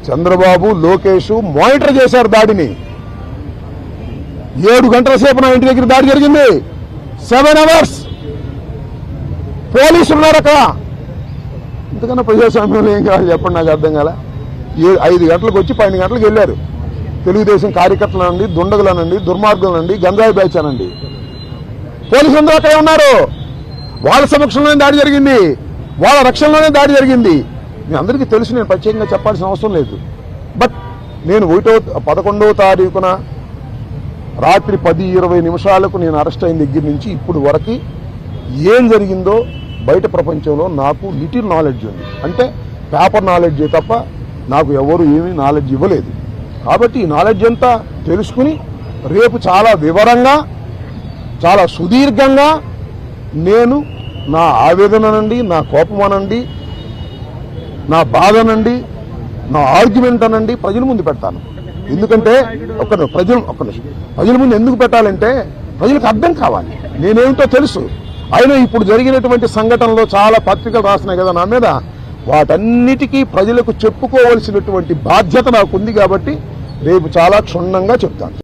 Chandrababu Lokesh monitor చేశారు దాడిని. 7 గంటల సేపు నా ఇంటి దగ్గర దాడి జరిగింది. 7 hours పోలీసులు ఉన్నారు అక్కడ. ఇంతకన్నా ప్రజాస్వామ్యంలో ఏం కావాలి చెప్పండి, నాకు అర్థం కాల. 5 గంటలకు వచ్చి 12 గంటలకు వెళ్ళారు. తెలుగుదేశం కార్యకర్తలనండి, దుండగులనండి, దుర్మార్గులనండి, గంజాయి బ్యాచ్ అనండి, పోలీసులందరూ అక్కడే ఉన్నారు. వాళ్ళ సమక్షంలోనే దాడి జరిగింది, వాళ్ళ రక్షణలోనే దాడి జరిగింది. మీ అందరికీ తెలుసు, నేను ప్రత్యేకంగా చెప్పాల్సిన అవసరం లేదు. బట్ నేను 11వ తారీఖున రాత్రి 10:20 నిమిషాలకు నేను అరెస్ట్ అయిన దగ్గర నుంచి ఇప్పుడు వరకు ఏం జరిగిందో బయట ప్రపంచంలో నాకు లిటిల్ నాలెడ్జ్ ఉంది. అంటే పేపర్ నాలెడ్జే తప్ప నాకు ఎవరు ఏమీ నాలెడ్జ్ ఇవ్వలేదు. కాబట్టి ఈ నాలెడ్జ్ అంతా తెలుసుకుని రేపు చాలా వివరంగా, చాలా సుదీర్ఘంగా నేను నా ఆవేదన అనండి, నా కోపం అనండి, నా బాధ అనండి, నా ఆర్గ్యుమెంట్ అనండి ప్రజల ముందు పెడతాను. ఎందుకంటే ప్రజల ముందు ఎందుకు పెట్టాలంటే ప్రజలకు అర్థం కావాలి, నేనేమిటో తెలుసు. అయినా ఇప్పుడు జరిగినటువంటి సంఘటనలో చాలా పత్రికలు రాసినాయి కదా నా మీద, వాటన్నిటికీ ప్రజలకు చెప్పుకోవలసినటువంటి బాధ్యత నాకు ఉంది. కాబట్టి రేపు చాలా క్షుణ్ణంగా చెప్తాను.